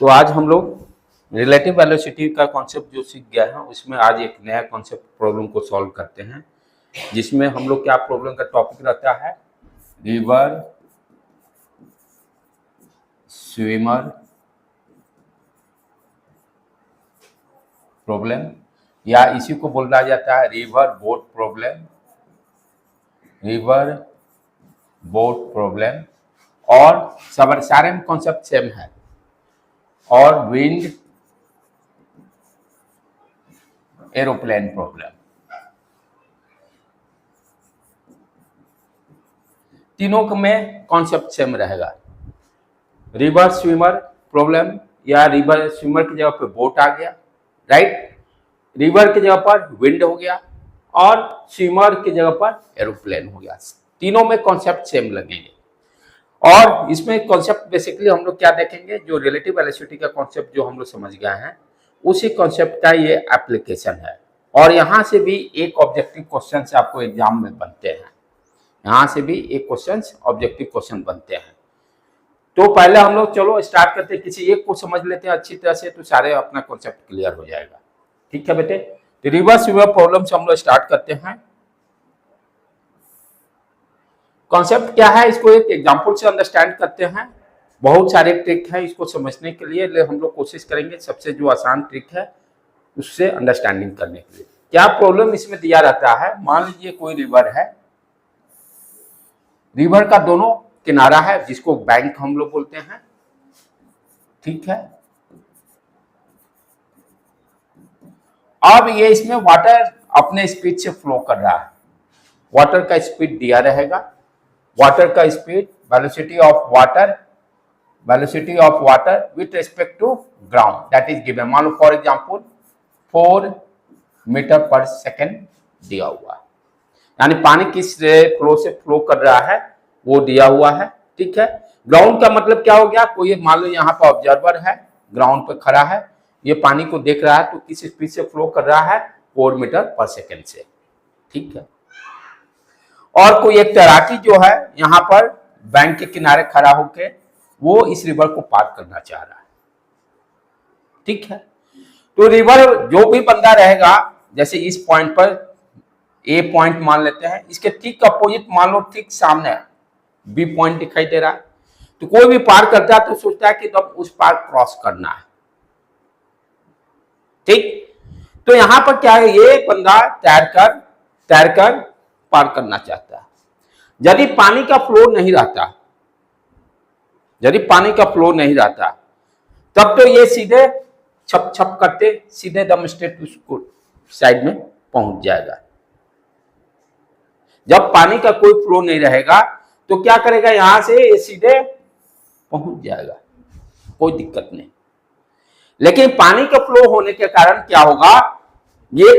तो आज हम लोग रिलेटिव वेलोसिटी का कॉन्सेप्ट जो सीख गया है उसमें आज एक नया कॉन्सेप्ट प्रॉब्लम को सॉल्व करते हैं, जिसमें हम लोग क्या प्रॉब्लम का टॉपिक रहता है, रिवर स्विमर प्रॉब्लम, या इसी को बोला जाता है river boat problem, river boat problem. और सब सारे कॉन्सेप्ट सेम है। और विंड एरोप्लेन प्रॉब्लम, तीनों में कॉन्सेप्ट सेम रहेगा। रिवर स्विमर प्रॉब्लम या रिवर स्विमर की जगह पर बोट आ गया, राइट। रिवर की जगह पर विंड हो गया और स्विमर की जगह पर एरोप्लेन हो गया। तीनों में कॉन्सेप्ट सेम लगेंगे। और इसमें कॉन्सेप्ट बेसिकली हम लोग क्या देखेंगे, जो रिलेटिव वेलोसिटी का कॉन्सेप्ट जो हम लोग समझ गए हैं उसी कॉन्सेप्ट का ये एप्लीकेशन है। और यहाँ से भी एक ऑब्जेक्टिव क्वेश्चन से आपको एग्जाम में बनते हैं, यहाँ से भी एक क्वेश्चन ऑब्जेक्टिव क्वेश्चन बनते हैं। तो पहले हम लोग चलो स्टार्ट करते हैं, किसी एक को समझ लेते हैं अच्छी तरह से, तो सारे अपना कॉन्सेप्ट क्लियर हो जाएगा। ठीक है बेटे, तो रिवर स्विमर प्रॉब्लम से हम लोग स्टार्ट करते हैं। कॉन्सेप्ट क्या है, इसको एक एग्जांपल से अंडरस्टैंड करते हैं। बहुत सारे ट्रिक है इसको समझने के लिए, हम लोग कोशिश करेंगे सबसे जो आसान ट्रिक है उससे अंडरस्टैंडिंग करने के लिए। क्या प्रॉब्लम इसमें दिया रहता है, मान लीजिए कोई रिवर है, रिवर का दोनों किनारा है जिसको बैंक हम लोग बोलते हैं, ठीक है। अब ये इसमें वाटर अपने स्पीड से फ्लो कर रहा है, वाटर का स्पीड दिया रहेगा, वाटर का speed velocity of water with respect to ground that is given. मान लो for example 4 metre per second दिया हुआ है, यानी पानी किस फ्लो से फ्लो कर रहा है वो दिया हुआ है, ठीक है। ग्राउंड का मतलब क्या हो गया, कोई मान लो यहाँ पर ऑब्जर्वर है, ग्राउंड पर खड़ा है, ये पानी को देख रहा है, तो किस स्पीड से फ्लो कर रहा है, 4 मीटर पर सेकेंड से, ठीक है। और कोई एक तैराकी जो है यहाँ पर बैंक के किनारे खड़ा होके वो इस रिवर को पार करना चाह रहा है, ठीक है। तो रिवर जो भी बंदा रहेगा, जैसे इस पॉइंट पर ए पॉइंट मान लेते हैं, इसके ठीक अपोजिट मान लो ठीक सामने बी पॉइंट दिखाई दे रहा है, तो कोई भी पार करता है तो सोचता है कि तब उस पार क्रॉस करना है, ठीक। तो यहां पर क्या है, ये बंदा तैरकर पार करना चाहता है। यदि पानी का फ्लो नहीं रहता, तब तो ये सीधे छप छप करते सीधे दम स्ट्रेट उसको साइड में पहुंच जाएगा। जब पानी का कोई फ्लो नहीं रहेगा तो क्या करेगा, यहां से ये सीधे पहुंच जाएगा, कोई दिक्कत नहीं। लेकिन पानी का फ्लो होने के कारण क्या होगा, ये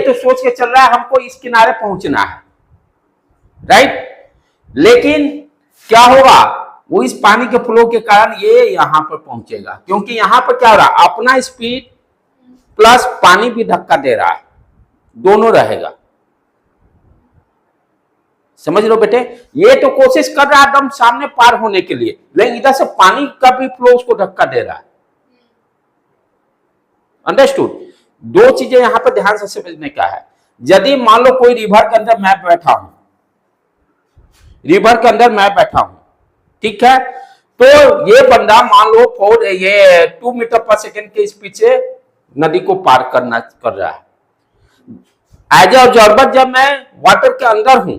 तो सोच के चल रहा है हमको इस किनारे पहुंचना है, राइट। लेकिन क्या होगा, वो इस पानी के फ्लो के कारण ये यहां पर पहुंचेगा, क्योंकि यहां पर क्या हो रहा है, अपना स्पीड प्लस पानी भी धक्का दे रहा है, दोनों रहेगा। समझ लो बेटे, ये तो कोशिश कर रहा है एकदम सामने पार होने के लिए, लेकिन इधर से पानी का भी फ्लो उसको धक्का दे रहा है। अंडरस्टूड। दो चीजें यहां पर ध्यान से समझने का है। यदि मान लो कोई रिवर के अंदर मैं बैठा हूं, ठीक है, तो ये बंदा मान लो 2 मीटर पर सेकेंड के स्पीड से नदी को पार कर रहा है। एज ए ऑब्जर्वर जब मैं वाटर के अंदर हूं,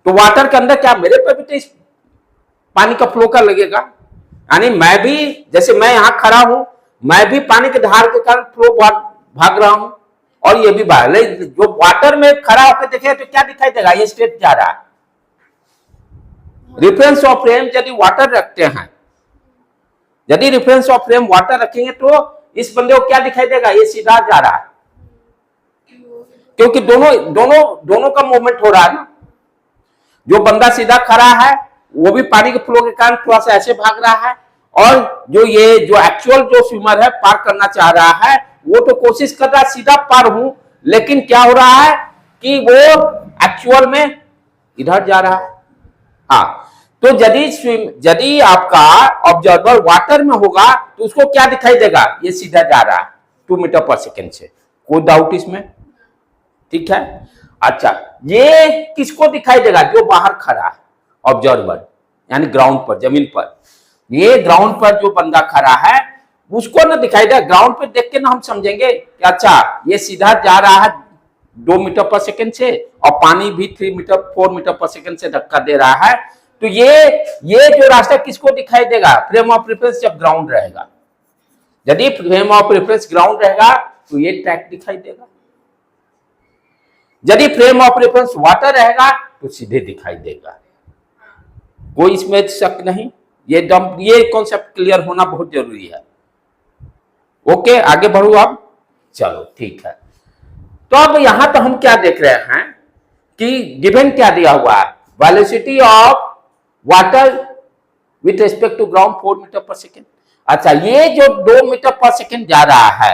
तो वाटर के अंदर क्या मेरे पे भी तो पानी का फ्लो का लगेगा, यानी मैं भी, जैसे मैं यहां खड़ा हूं, मैं भी पानी के धार के कारण फ्लो भाग रहा हूं, और ये भी भाग। जो वाटर में खड़ा होकर देखे तो क्या दिखाई देगा, ये स्ट्रेट जा रहा है। रेफरेंस ऑफ फ्रेम यदि वाटर रखते हैं, यदि रेफरेंस ऑफ फ्रेम वाटर रखेंगे तो इस बंदे को क्या दिखाई देगा, ये सीधा जा रहा है, क्योंकि दोनों का मूवमेंट हो रहा है ना। जो बंदा सीधा खड़ा है वो भी पानी के फ्लो के कारण थोड़ा सा ऐसे भाग रहा है, और जो एक्चुअल जो स्विमर है पार करना चाह रहा है, वो तो कोशिश कर रहा है सीधा पार हूं, लेकिन क्या हो रहा है कि वो एक्चुअल में इधर जा रहा है। हाँ, तो यदि आपका ऑब्जर्वर वाटर में होगा तो उसको क्या दिखाई देगा, ये सीधा जा रहा है 2 मीटर पर सेकेंड से, कोई डाउट इसमें, ठीक है। अच्छा, ये किसको दिखाई देगा, जो बाहर खड़ा है ऑब्जर्वर, यानी ग्राउंड पर, जमीन पर। ये ग्राउंड पर जो बंदा खड़ा है उसको ना दिखाई देगा, ग्राउंड पे देख के ना हम समझेंगे कि अच्छा ये सीधा जा रहा है 2 मीटर पर सेकेंड से, और पानी भी 4 मीटर पर सेकेंड से धक्का दे रहा है। तो ये जो रास्ता किसको दिखाई देगा, फ्रेम ऑफ रेफरेंस जब ग्राउंड रहेगा। यदि फ्रेम ऑफ रेफरेंस ग्राउंड रहेगा तो ये ट्रैक दिखाई देगा। यदि फ्रेम ऑफ रेफरेंस वाटर रहेगा तो सीधे दिखाई देगा, कोई इसमें शक नहीं। ये कॉन्सेप्ट क्लियर होना बहुत जरूरी है। ओके, आगे बढ़ू अब, चलो ठीक है। तो अब यहां तो हम क्या देख रहे हैं कि गिवन क्या दिया हुआ है, velocity of water with respect to ground 4 metre per second. अच्छा, ये जो 2 मीटर पर सेकेंड जा रहा है,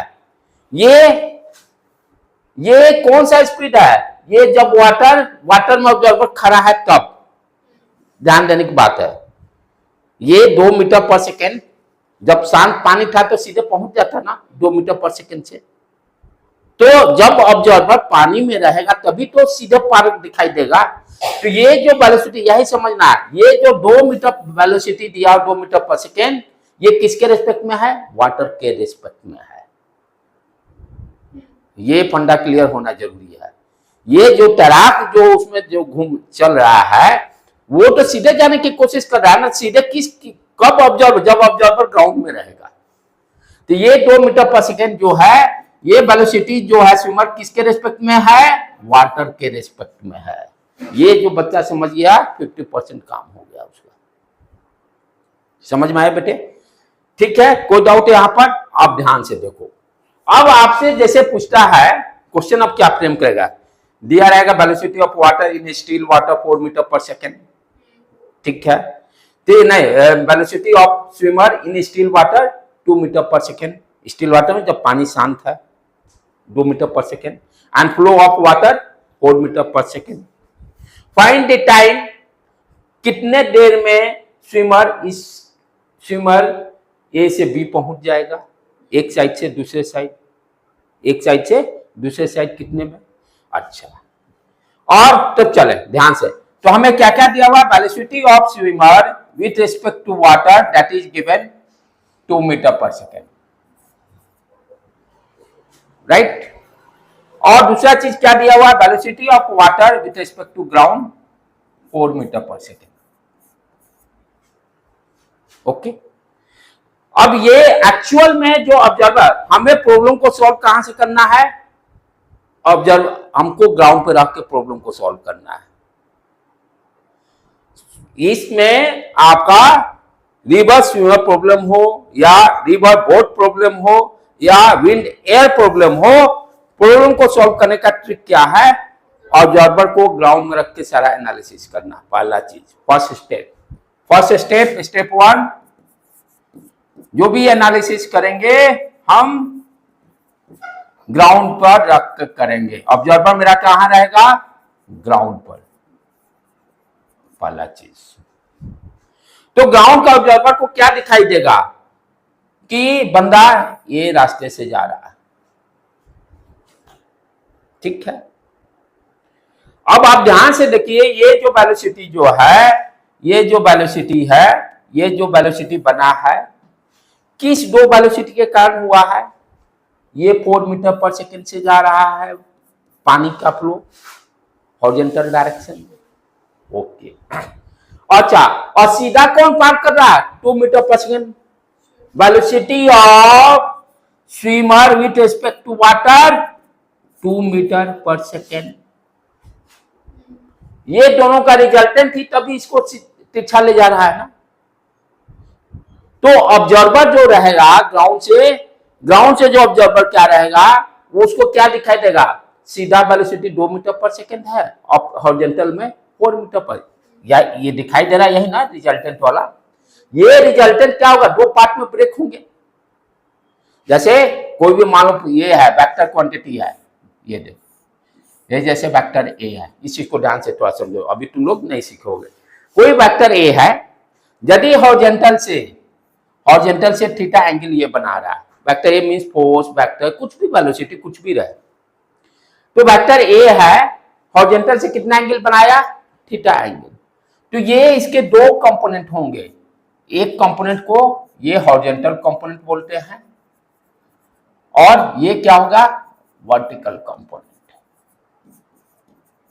ये कौन सा स्पीड है, ये जब वाटर में ऑब्जर्वर खड़ा है तब, ध्यान देने की बात है। ये 2 मीटर पर सेकेंड, जब शांत पानी था तो सीधे पहुंच जाता ना 2 मीटर पर सेकेंड से। तो जब ऑब्जर्वर पानी में रहेगा तभी तो सीधे पार दिखाई देगा। तो ये जो वेलोसिटी, यही समझना है, ये जो 2 मीटर वेलोसिटी दिया 2 मीटर पर सेकेंड, ये किसके रिस्पेक्ट में है, वाटर के रिस्पेक्ट में है। ये फंडा क्लियर होना जरूरी है। ये जो तैराक जो उसमें जो घूम चल रहा है वो तो सीधे जाने की कोशिश कर रहा है ना, सीधे कब ऑब्जर्वर, जब ऑब्जर्वर ग्राउंड में रहेगा। तो ये 2 मीटर पर सेकेंड जो है, ये वेलोसिटी जो है स्विमर किसके रिस्पेक्ट में है, वाटर के रिस्पेक्ट में है। ये जो बच्चा समझ गया 50% काम हो गया उसका। समझ में आया बेटे, ठीक है, कोई डाउट है यहां पर, आप ध्यान से देखो। अब आपसे जैसे पूछता है क्वेश्चन, अब क्या फ्रेम करेगा, दिया रहेगा velocity of water in still water 4 metre per second, ठीक है। तो नहीं, velocity of swimmer in still water 2 metre per second, still water में जब पानी शांत है 2 metre per second, and flow of water 4 metre per second. Find the time, कितने देर में स्विमर ए से बी पहुंच जाएगा, एक साइड से दूसरे साइड, एक साइड से दूसरे साइड कितने में। अच्छा, और तब चले ध्यान से। तो हमें क्या क्या दिया हुआ, velocity of swimmer with respect to water that is given 2 metre per second, right. और दूसरा चीज क्या दिया हुआ, velocity of water with respect to ground 4 metre per second. Okay, अब ये एक्चुअल में जो ऑब्जर्वर, हमें प्रॉब्लम को सॉल्व कहां से करना है, ऑब्जर्व हमको ग्राउंड पे रख के प्रॉब्लम को सॉल्व करना है। इसमें आपका रिवर स्विमर प्रॉब्लम हो या रिवर बोट प्रॉब्लम हो या विंड एयर प्रॉब्लम हो, प्रॉब्लम को सॉल्व करने का ट्रिक क्या है, ऑब्जर्वर को ग्राउंड में रख के सारा एनालिसिस करना। पहला चीज, फर्स्ट स्टेप 1, जो भी एनालिसिस करेंगे हम ग्राउंड पर रख कर करेंगे। ऑब्जर्वर मेरा कहां रहेगा, ग्राउंड पर, पहला चीज। तो ग्राउंड का ऑब्जर्वर को क्या दिखाई देगा कि बंदा ये रास्ते से जा रहा है, ठीक है। अब आप ध्यान से देखिए, ये जो वेलोसिटी जो है, ये जो वेलोसिटी है, ये जो वेलोसिटी बना है, किस 2 वेलोसिटी के कारण हुआ है। ये 4 मीटर पर सेकेंड से जा रहा है पानी का फ्लो हॉरिजॉन्टल डायरेक्शन में, ओके। अच्छा, और सीधा कौन पार कर रहा है, 2 metre per second, velocity of swimmer with respect to water 2 metre per second. ये दोनों का रिजल्टेंट थी, तभी इसको तिरछा ले जा रहा है ना। तो ऑब्जर्वर जो रहेगा ग्राउंड से जो ऑब्जर्वर क्या रहेगा, वो उसको क्या दिखाई देगा, सीधा वेलोसिटी 2 मीटर पर सेकेंड है और हॉरिजॉन्टल में 4 मीटर पर, या ये दिखाई दे रहा है, यही ना रिजल्टेंट वाला। ये रिजल्टेंट क्या होगा, 2 पार्ट में ब्रेक होंगे। जैसे कोई भी मान लो ये है वेक्टर क्वांटिटी है, ये देखो, ये जैसे वेक्टर ए है, इस चीज को ध्यान से थोड़ा समझो, अभी तुम लोग नहीं सीखोगे। कोई वेक्टर ए है, यदि हॉरिजॉन्टल से थीटा एंगल ये बना रहा है, vector A means force, vector कुछ भी, वेलोसिटी कुछ भी रहे, तो वेक्टर ए है, हॉरिजॉन्टल से कितना एंगल बनाया, थीटा एंगल। तो ये इसके दो कंपोनेंट होंगे, एक कंपोनेंट को ये हॉरिजॉन्टल कंपोनेंट बोलते हैं और ये क्या होगा, वर्टिकल कंपोनेंट,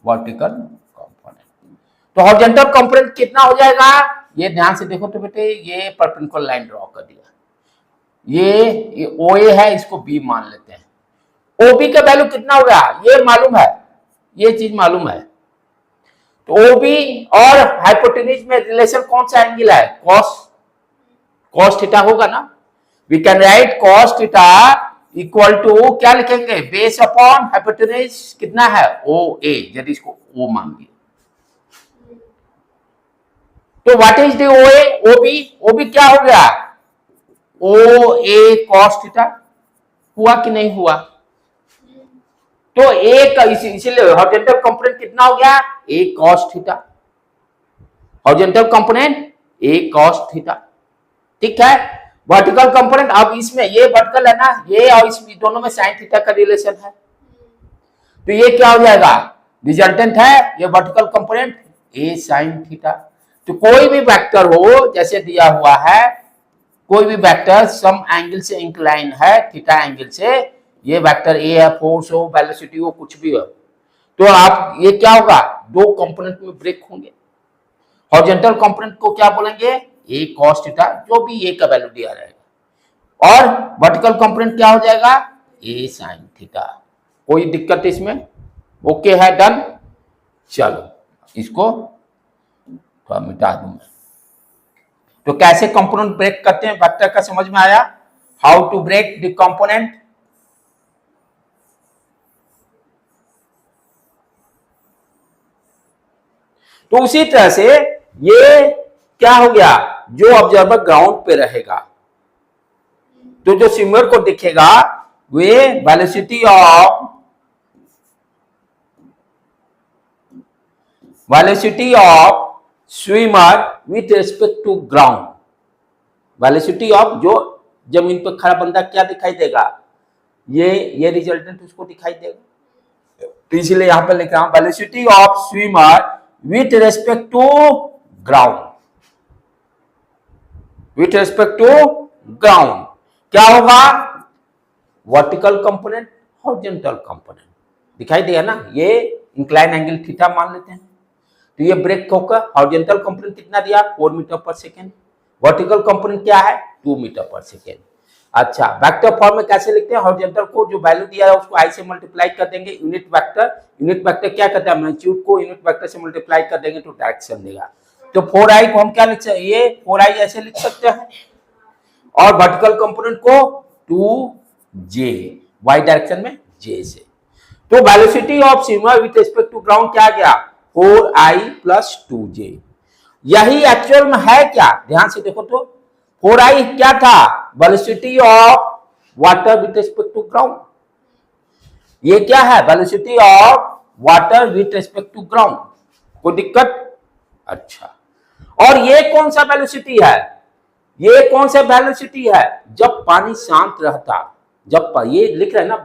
वर्टिकल कंपोनेंट। तो हॉरिजॉन्टल कंपोनेंट कितना हो जाएगा, ये ध्यान से देखो तो बेटे, ये परपेंडिकुलर लाइन ड्रॉ कर दिया, ये OA है, इसको B मान लेते हैं। OB का वैल्यू कितना हो गया, ये मालूम है, ये चीज मालूम है। तो OB और हाइपोटेन्यूज में रिलेशन कौन सा एंगल है, कॉस थीटा होगा ना। We can write cos theta equal to क्या लिखेंगे, बेस अपॉन हाइपोटेन्यूज कितना है, OA, यदि इसको O मान लिया तो what is the OA, OB क्या हो गया, OA cos थीटा, हुआ कि नहीं हुआ। तो एक इसीलिए हॉरिजॉन्टल कंपोनेंट कितना हो गया, A cos theta, horizontal component A cos theta, ठीक है। वर्टिकल कंपोनेंट, अब इसमें ये वर्टिकल है ना, ये और इस दोनों में sin थीटा का रिलेशन है, तो ये क्या हो जाएगा, रिजल्टेंट है ये vertical component A sin theta. तो कोई भी वेक्टर हो, जैसे दिया हुआ है, कोई भी वेक्टर सम एंगल से इंक्लाइन है, थीटा एंगल से, ये वेक्टर ए है, फोर्स हो, वेलोसिटी हो, कुछ भी हो, तो आप ये क्या होगा, दो कंपोनेंट में ब्रेक होंगे। हॉरिजॉन्टल कंपोनेंट को क्या बोलेंगे, ए कॉस थीटा, जो भी ए का वैल्यू दिया रहेगा, और वर्टिकल कंपोनेंट क्या हो जाएगा, ए साइन थीटा। कोई दिक्कत इसमें, ओके है, डन। चलो इसको थोड़ा मिटा दूं मैं। तो कैसे कंपोनेंट ब्रेक करते हैं वेक्टर का समझ में आया, how to break the component. तो उसी तरह से ये क्या हो गया, जो ऑब्जर्वर ग्राउंड पे रहेगा, तो जो स्विमर को दिखेगा वे velocity of swimmer with respect to ground, velocity of जो जमीन पर खड़ा बंदा क्या दिखाई देगा, ये रिजल्टेंट उसको दिखाई देगा। तो इसलिए यहां पर लिख रहा हूं, velocity of swimmer with respect to ground, with respect to ground क्या होगा, वर्टिकल कंपोनेंट, हॉरिजॉन्टल कंपोनेंट दिखाई देगा ना, ये इंक्लाइन एंगल थीटा मान लेते हैं। तो ये ब्रेक होकर हॉरिजॉन्टल कंपोनेंट कितना दिया, 4 metre per second, vertical component क्या है, 2 मीटर पर सेकेंड। अच्छा, वेक्टर फॉर्म में कैसे लिखते हैं, हॉरिजॉन्टल को जो वैल्यू दिया है उसको i से मल्टीप्लाई कर देंगे, यूनिट वेक्टर क्या करता है, मैग्नीट्यूड को यूनिट वेक्टर से मल्टीप्लाई कर देंगे तो डायरेक्शन देगा। तो 4i को हम क्या लिख सकते हैं, ये 4i ऐसे लिख सकते हैं, और वर्टिकल कंपोनेंट को 2j, y डायरेक्शन में j से। तो velocity of swimmer with respect to ground क्या गया, 4i प्लस 2j। यही एक्चुअल में है क्या, ध्यान से देखो तो, 4i क्या था, velocity of water with respect to ground, ये क्या है, velocity of water with respect to ground. कोई दिक्कत, अच्छा। और ये कौन सा वेलोसिटी है, ये कौन सा वेलोसिटी है, जब पानी शांत रहता, जब ये लिख रहे हैं ना,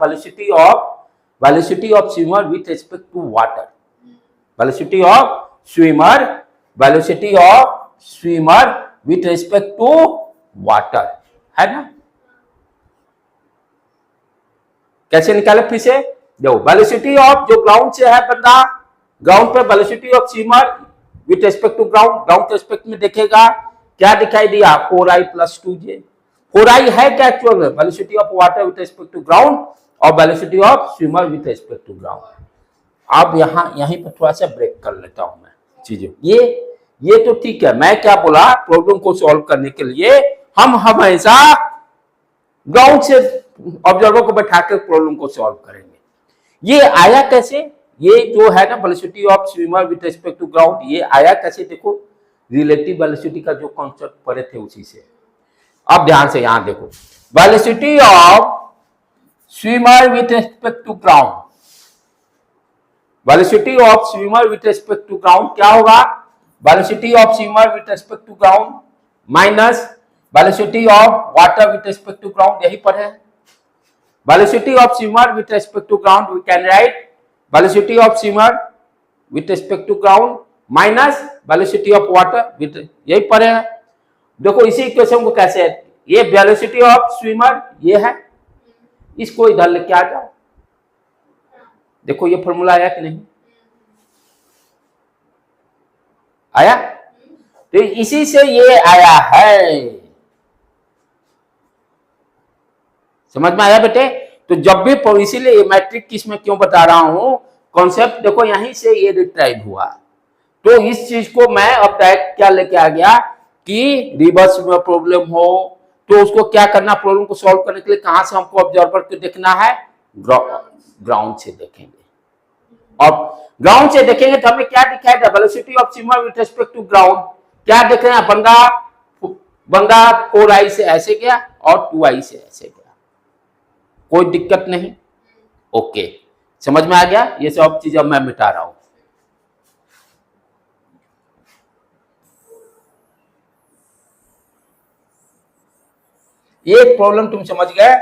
velocity of swimmer with respect to water, velocity of swimmer with respect to water, है ना। कैसे निकाले फिर से, देखो वेलोसिटी ऑफ जो ग्राउंड से है बंदा, ग्राउंड पे velocity of swimmer with respect to ground, ground के रिस्पेक्ट में देखेगा क्या दिखाई दिया, 4i प्लस 2j। 4i है क्या एक्चुअल में, velocity of water with respect to ground और velocity of swimmer with respect to ground. अब यहीं पर थोड़ा सा ब्रेक कर लेता हूं मैं चीजें, ये तो ठीक है। मैं क्या बोला, प्रॉब्लम को सॉल्व करने के लिए हम हमेशा ग्राउंड से ऑब्जर्वर को बैठाकर प्रॉब्लम को सॉल्व करेंगे। ये आया कैसे, ये जो है ना velocity of swimmer with respect to ground, ये आया कैसे, देखो रिलेटिव वेलोसिटी का जो कॉन्सेप्ट पढ़े थे उसी से। अब ध्यान से यहां देखो, velocity of swimmer with respect to ground, velocity of swimmer with respect to ground क्या होगा, velocity of swimmer with respect to ground minus velocity of water with respect to ground, यही पर है। Velocity of swimmer with respect to ground we can write velocity of swimmer with respect to ground minus velocity of water with, यही पर है। देखो इसी equation को कैसे है, ये वेलोसिटी ऑफ स्विमर ये है, इसको इधर लेके आ जाओ। देखो ये फॉर्मूला आया कि नहीं आया, तो इसी से ये आया है, समझ में आया बेटे। तो जब भी, इसीलिए मैट्रिक किस में क्यों बता रहा हूं, कॉन्सेप्ट देखो यहीं से ये रिट्राइव हुआ। तो इस चीज को मैं अब डायरेक्ट क्या लेके आ गया कि रिवर्स में प्रॉब्लम हो तो उसको क्या करना, प्रॉब्लम को सॉल्व करने के लिए कहां से हमको ऑब्जर्वर को देखना है, ग्राउंड से देखेंगे। और ग्राउंड से देखेंगे तो हमें क्या दिखाएगा, velocity of swimmer with respect to ground, क्या देख रहे हैं, बंदा 4i से ऐसे गया और 2i से ऐसे गया, कोई दिक्कत नहीं, ओके समझ में आ गया। ये सब चीज अब मैं मिटा रहा हूं। ये प्रॉब्लम तुम समझ गए,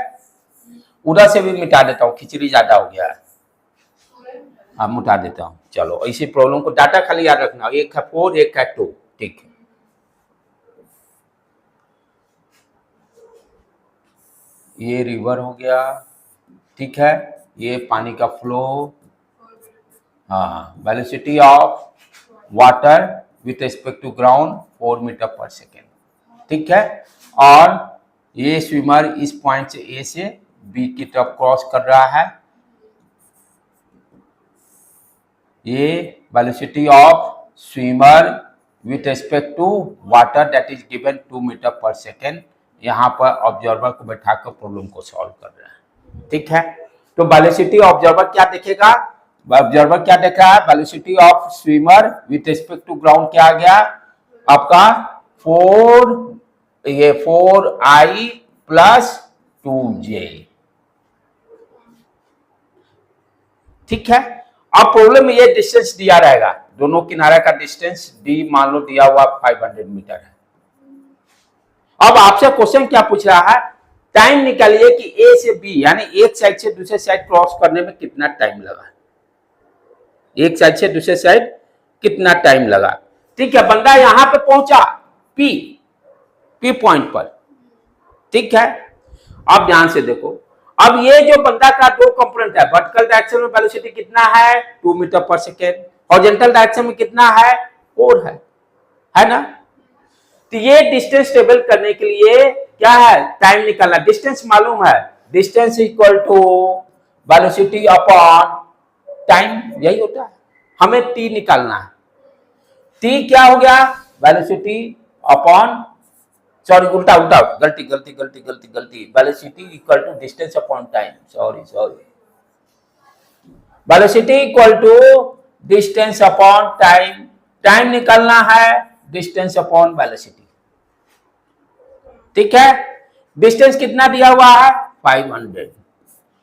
उधर से भी मिटा देता हूं, खिचड़ी ज्यादा हो गया है, अब मिटा देता हूं। चलो इसी प्रॉब्लम को, डाटा खाली याद रखना, एक है 4 एक है 2, ठीक है। ये रिवर हो गया, ठीक है, ये पानी का फ्लो, हाँ, velocity of water with respect to ground 4 metre per second, ठीक है। और ये स्विमर इस पॉइंट से ए से बी की तरफ क्रॉस कर रहा है, ये velocity of swimmer with respect to water that is given 2 metre per second. यहाँ पर ऑब्जर्वर को बैठाकर प्रॉब्लम को सॉल्व कर रहे हैं, ठीक है। तो वेलोसिटी ऑब्जर्वर क्या देखेगा, ऑब्जर्वर क्या देख रहा है, velocity of swimmer with respect to ground क्या आ गया आपका 4i प्लस 2j, ठीक है। अब प्रॉब्लम में ये डिस्टेंस दिया रहेगा, दोनों किनारे का डिस्टेंस d मान लो दिया हुआ 500 मीटर है। अब आपसे क्वेश्चन क्या पूछ रहा है, टाइम निकालिए कि ए से बी यानी एक साइड से दूसरे साइड क्रॉस करने में कितना टाइम लगा, एक साइड से दूसरे साइड कितना टाइम लगा, ठीक है। बंदा यहां पे पहुंचा पी पॉइंट पर, ठीक है। अब ध्यान से देखो, अब ये जो बंदा का दो कंपोनेंट है, वर्टिकल डायरेक्शन में वेलोसिटी कितना है 2 metre per second, horizontal direction में कितना है 4 है ना। तो ये डिस्टेंस टेबल करने के लिए क्या है, टाइम निकालना, डिस्टेंस मालूम है, distance equal to velocity upon time, यही होता है। हमें टी निकालना है, टी क्या हो गया, वेलोसिटी अपॉन, सॉरी उल्टा गलती, velocity equal to distance upon time, sorry velocity equal to distance upon time, time निकालना है डिस्टेंस अपॉन वेलोसिटी, ठीक है। डिस्टेंस कितना दिया हुआ है 500,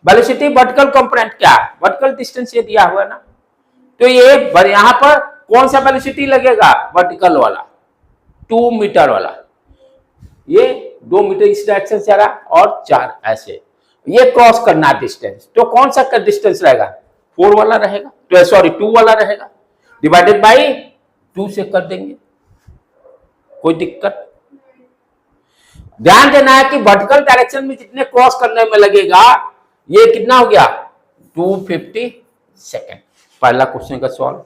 वेलोसिटी वर्टिकल कंपोनेंट क्या है, वर्टिकल डिस्टेंस ये दिया हुआ है ना, तो ये यहां पर कौन सा वेलोसिटी लगेगा, वर्टिकल वाला 2 मीटर वाला, ये 2 मीटर इस डायरेक्शन से आ रहा और 4 ऐसे, ये क्रॉस करना डिस्टेंस, तो कौन सा डिस्टेंस रहेगा 4 वाला रहेगा, तो सॉरी 2 वाला रहेगा, डिवाइडेड बाई 2 से कर देंगे, कोई दिक्कत। ध्यान देना है कि वर्टिकल डायरेक्शन में जितने क्रॉस करने में लगेगा, ये कितना हो गया 250 सेकेंड, पहला क्वेश्चन का सॉल्व।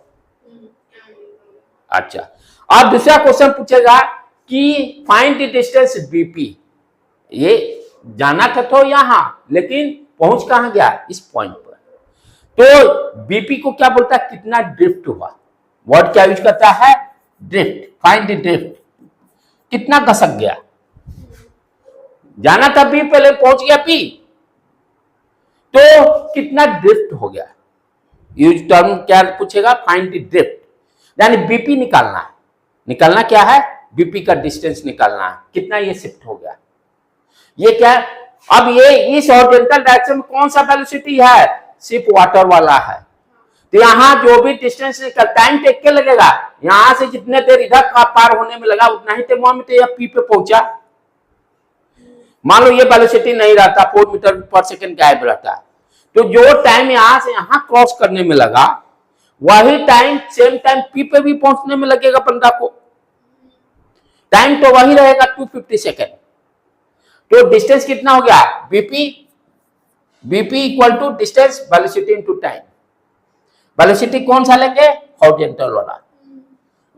अच्छा, अब दूसरा क्वेश्चन पूछेगा कि फाइंड द डिस्टेंस बीपी, ये जाना था तो यहां, लेकिन पहुंच कहां गया इस पॉइंट पर, तो बीपी को क्या बोलता है, कितना ड्रिफ्ट हुआ, वर्ड क्या यूज करता है, ड्रिफ्ट, फाइंड द ड्रिफ्ट, कितना घसक गया, जाना था बी पहले पहुंच गया पी, तो कितना ड्रिफ्ट हो गया, यूज टर्म क्या पूछेगा, फाइंड द ड्रिफ्ट, यानी बीपी निकालना है, निकालना क्या है, बीपी का डिस्टेंस निकालना है, कितना ये शिफ्ट हो गया, ये क्या है। अब ये इस हॉरिजॉन्टल डायरेक्शन में कौन सा वेलोसिटी है, सिर्फ वाटर वाला है, तो यहाँ जो भी डिस्टेंस निकल टाइम टेक के लगेगा, यहां से जितने देर इधर का पार होने में लगा उतना ही थर्मोमीटर या पी पे पहुंचा। मान लो ये वेलोसिटी नहीं रहता, 4 मीटर पर सेकंड गायब रहता, तो जो टाइम यहां से यहां क्रॉस करने में लगा वही टाइम सेम टाइम पी पे भी पहुंचने में लगेगा बंदा को। टाइम तो वही रहेगा 250 सेकेंड। तो डिस्टेंस कितना हो गया, BP, BP equal to distance velocity into time. Velocity कौन सा लेंगे, हॉरिजॉन्टल वाला,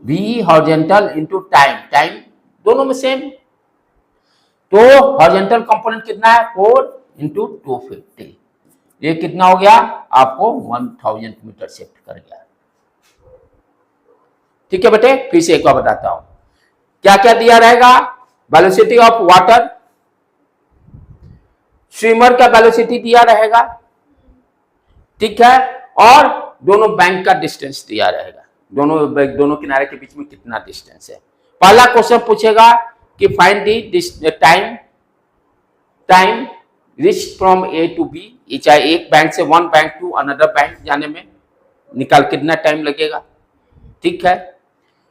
v horizontal into time, time दोनों में सेम। तो हॉरिजॉन्टल कंपोनेंट कितना है, 4 इंटू 250, ये कितना हो गया आपको 1000 मीटर शिफ्ट कर गया। ठीक है बेटे, फिर से एक बार बताता हूं क्या क्या दिया रहेगा। वेलोसिटी ऑफ वाटर, स्विमर का वेलोसिटी दिया रहेगा, ठीक है, और दोनों बैंक का डिस्टेंस दिया रहेगा, दोनों किनारे के बीच में कितना डिस्टेंस है। पहला क्वेश्चन पूछेगा कि find the time reach from A to B, ये चाहे एक बैंक से one bank to another bank जाने में निकाल कितना टाइम लगेगा, ठीक है।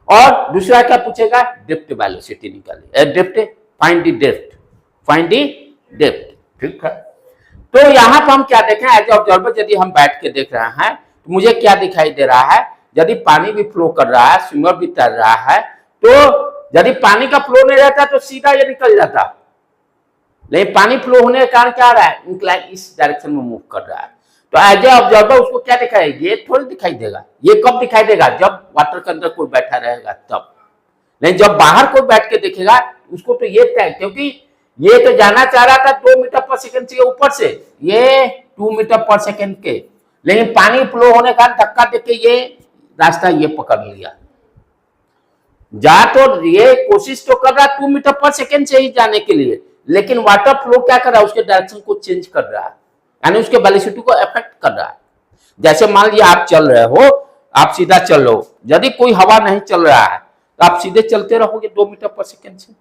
और दूसरा क्या पूछेगा, डेप्थ वेलोसिटी निकालिए, depth, find the depth, find the depth, ठीक है। तो यहां पर हम क्या देखें, एज ऑब्जर्वर यदि हम बैठ के देख रहे हैं तो मुझे क्या दिखाई दे रहा है, यदि पानी भी फ्लो कर रहा है, स्विमर भी तैर रहा है, तो यदि पानी का फ्लो नहीं रहता तो सीधा ये निकल जाता, लेकिन पानी फ्लो होने के कारण क्या रहा है, इंक्लाइन इस डायरेक्शन में मूव कर रहा है। तो एज ए ऑब्जर्वर उसको क्या दिखाई, ये थोड़ी दिखाई देगा, ये कब दिखाई देगा, जब वाटर के अंदर कोई बैठा रहेगा तब, नहीं जब बाहर कोई बैठ के देखेगा उसको तो ये तय, क्योंकि ये तो जाना चाह रहा था 2 मीटर पर सेकंड से ऊपर से, ये 2 मीटर पर सेकंड के, लेकिन पानी फ्लो होने का धक्का देके ये रास्ता ये पकड़ लिया, जा तो ये कोशिश तो कर रहा 2 मीटर पर सेकंड से ही जाने के लिए, लेकिन वाटर फ्लो क्या कर रहा है, उसके डायरेक्शन को चेंज कर रहा है, यानी उसके वेलोसिटी को अफेक्ट कर रहा है। जैसे मान लीजिए आप चल रहे हो, आप सीधा चल रहे हो, यदि कोई हवा नहीं चल रहा है तो आप सीधे चलते रहोगे 2 मीटर पर सेकंड से।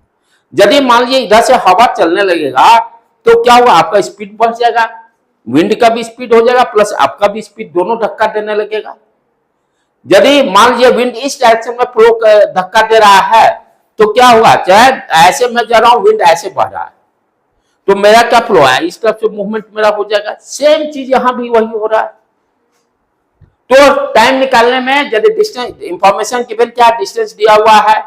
यदि मान लीजिए इधर से हवा चलने लगेगा तो क्या होगा, आपका स्पीड बढ़ जाएगा, विंड का भी स्पीड हो जाएगा प्लस आपका भी स्पीड, दोनों धक्का देने लगेगा। यदि मान लीजिए विंड इस डायरेक्शन में फ्लो धक्का दे रहा है तो क्या होगा, चाहे ऐसे मैं जा रहा हूं, विंड ऐसे बह रहा है, तो मेरा क्या फ्लो है, इस तरफ से मूवमेंट मेरा हो जाएगा। सेम चीज यहां भी वही हो रहा है। तो टाइम निकालने में यदि डिस्टेंस इंफॉर्मेशन गिवन क्या डिस्टेंस दिया हुआ है,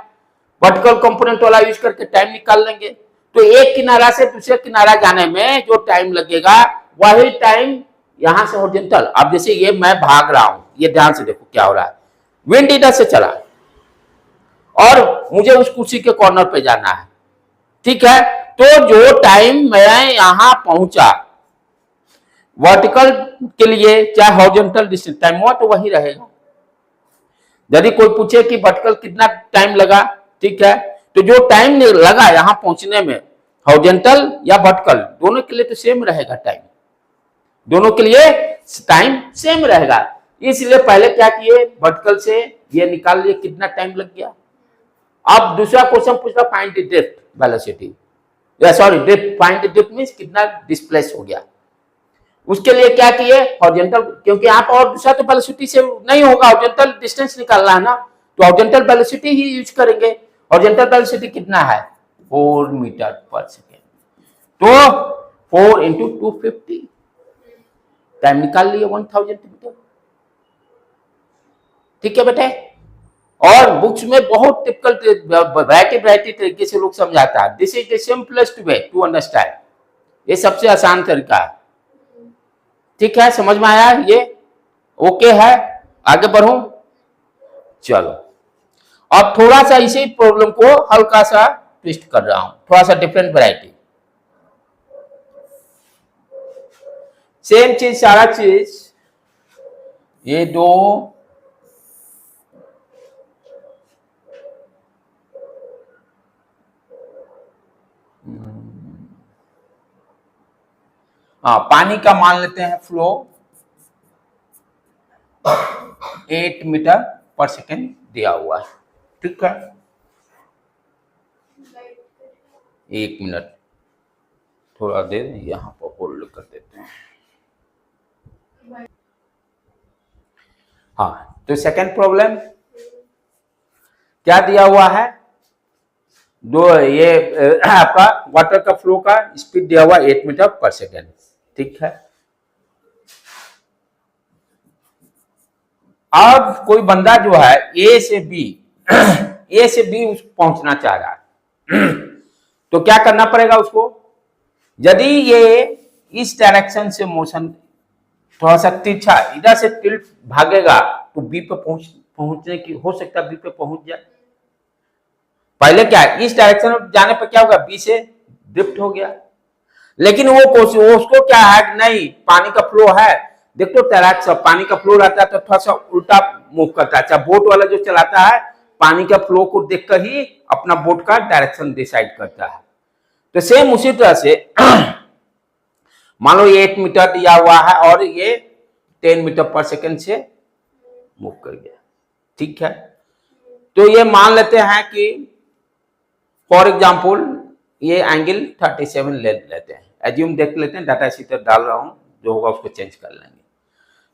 वर्टिकल कंपोनेंट वाला यूज करके टाइम निकाल लेंगे। तो एक किनारा से दूसरे किनारा जाने में जो टाइम लगेगा वही टाइम यहां से हॉरिजॉन्टल, अब जैसे ये मैं भाग रहा हूं, ये ध्यान से देखो क्या हो रहा है, विंड इधर से चला और मुझे उस कुर्सी के कॉर्नर पे जाना है, ठीक है। तो जो टाइम मैं यहां पहुंचा वर्टिकल के लिए, चाहे हॉरिजॉन्टल डिस्टेंस टाइम हुआ तो वही रहेगा। यदि कोई पूछे कि वर्टिकल कितना टाइम लगा, ठीक है, तो जो टाइम लगा यहां पहुंचने में हॉरिजॉन्टल या वर्टिकल दोनों के लिए तो सेम रहेगा, टाइम दोनों के लिए टाइम सेम रहेगा। इसलिए पहले क्या किए, वर्टिकल से ये निकाल लिए कितना टाइम लग गया। अब दूसरा क्वेश्चन पूछ रहा find the depth velocity, sorry depth, find the depth means कितना डिस्प्लेस हो गया। उसके लिए क्या किए, हॉरिजॉन्टल, क्योंकि यहाँ पर और दूसरा तो वेलोसिटी से नहीं होगा, हॉरिजॉन्टल डिस्टेंस निकालना है ना, तो हॉरिजॉन्टल वेलोसिटी ही यूज करेंगे। हॉरिजॉन्टल वेलोसिटी कितना है, 4 मीटर पर सेकेंड, तो 4 इंटू 250, टाइम निकाल लिए 1000 मीटर, ठीक है बेटे। और बुक्स में बहुत टिपिकल वैरायटी तरीके से लोग समझाता है, this is the simplest way to understand, ये सबसे आसान तरीका है, ठीक है, समझ में आया ये, ओके है, आगे बढ़ूं, चलो। अब थोड़ा सा इसी प्रॉब्लम को हल्का सा ट्विस्ट कर रहा हूं, थोड़ा सा डिफरेंट वैरायटी, सेम चीज सारा चीज, ये दो पानी का मान लेते हैं फ्लो 8 मीटर पर सेकेंड दिया हुआ है, ठीक है। 1 मिनट थोड़ा देर यहां पर होल्ड कर देते हैं। हाँ, तो सेकंड प्रॉब्लम क्या दिया हुआ है, दो ये आपका वाटर का फ्लो का स्पीड दिया हुआ 8 मीटर पर सेकेंड। ठीक है, अब कोई बंदा जो है ए से बी ए से बी पहुंचना चाह रहा है तो क्या करना पड़ेगा उसको, यदि ये इस डायरेक्शन से मोशन थोड़ा सा तिरछा इधर से टिल्ट भागेगा तो बी पे पहुंचने की हो सकता है, बी पे पहुंच जाए। पहले क्या है, इस डायरेक्शन में जाने पर क्या होगा, बी से ड्रिफ्ट हो गया, लेकिन वो उसको क्या है, नहीं पानी का फ्लो है, देखो तैराक सब पानी का फ्लो रहता है तो थोड़ा सा उल्टा मूव करता है। अच्छा, बोट वाला जो चलाता है पानी का फ्लो को देखकर ही अपना बोट का डायरेक्शन डिसाइड करता है। तो सेम उसी तरह से मान लो ये 8 मीटर दिया हुआ है और ये 10 मीटर पर सेकंड से मूव कर गया। ठीक है, तो ये मान लेते हैं कि फॉर एग्जाम्पल ये एंगल 37 ले लेते हैं, एज्यूम देख लेते हैं, डाटा शीट डाल रहा हूं, जो होगा उसको चेंज कर लेंगे।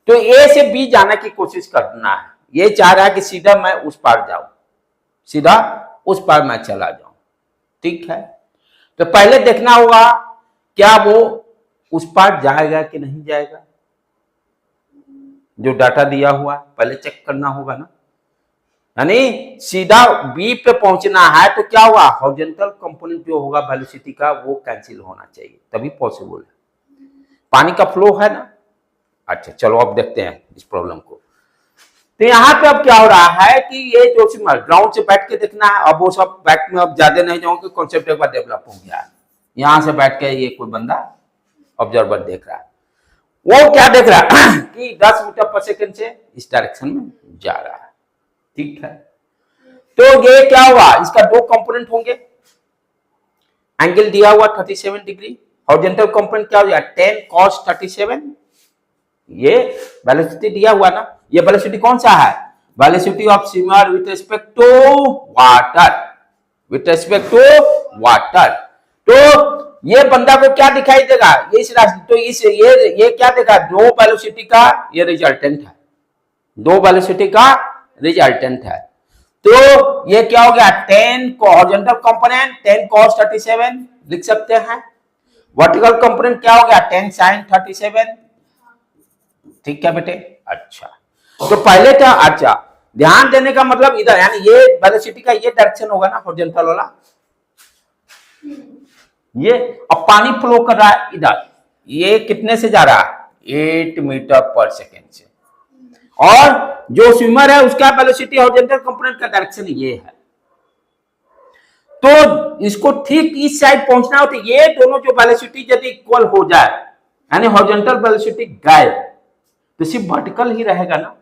तो ए से बी जाने की कोशिश करना है, ये चाह रहा है कि सीधा मैं उस पार जाऊं, सीधा उस पार मैं चला जाऊं। ठीक है, तो पहले देखना होगा क्या वो उस पार जाएगा कि नहीं जाएगा, जो डाटा दिया हुआ पहले चेक करना होगा ना, यानी सीधा बी पे पहुंचना है तो क्या होगा, हॉरिजॉन्टल कंपोनेंट जो होगा वेलोसिटी का वो कैंसिल होना चाहिए, तभी पॉसिबल है। पानी का फ्लो है ना। अच्छा चलो अब देखते हैं इस प्रॉब्लम को। तो यहाँ पे अब क्या हो रहा है कि ये जो ग्राउंड से बैठ के देखना है, अब वो सब बैठ में अब ज्यादा नहीं जाऊंगे, कॉन्सेप्ट एक बार डेवलप हो गया है। यहां से बैठ के ये कोई बंदा ऑब्जर्वर देख रहा है, वो क्या देख रहा है कि 10 मीटर पर सेकंड से इस डायरेक्शन में जा रहा है। ठीक है, तो ये क्या हुआ, इसका दो कंपोनेंट होंगे, एंगल दिया हुआ 37 डिग्री, हॉरिजॉन्टल कंपोनेंट क्या हो जाएगा 10 cos 37, ये वेलोसिटी दिया हुआ ना, ये वेलोसिटी कौन सा है, velocity of swimmer with respect to water, with respect to water. तो ये बंदा को क्या दिखाई देगा, ये इस राशि, तो इस ये क्या देखा, दो वेलोसिटी का ये रिजल्टेंट है, दो वेलोसिटी का रिजल्टेंट है। तो ये क्या हो गया 10 हॉरिजॉन्टल कंपोनेंट 10 cos 37 लिख सकते हैं, वर्टिकल कंपोनेंट क्या हो गया 10 sin 37। ठीक है बेटे, अच्छा तो पहले क्या, अच्छा ध्यान देने का मतलब इधर, यानी ये वेलोसिटी का ये डायरेक्शन होगा ना हॉरिजॉन्टल वाला, ये अब पानी फ्लो कर रहा है इधर, ये कितने से जा रहा है 8 मीटर पर सेकेंड से, और जो स्विमर है उसका वेलोसिटी हॉरिजॉन्टल कंपोनेंट का डायरेक्शन ये है। तो इसको ठीक इस साइड पहुंचना हो तो ये दोनों जो वेलोसिटी यदि इक्वल हो जाए, यानी हॉरिजॉन्टल वेलोसिटी गायब, तो सिर्फ वर्टिकल ही रहेगा ना,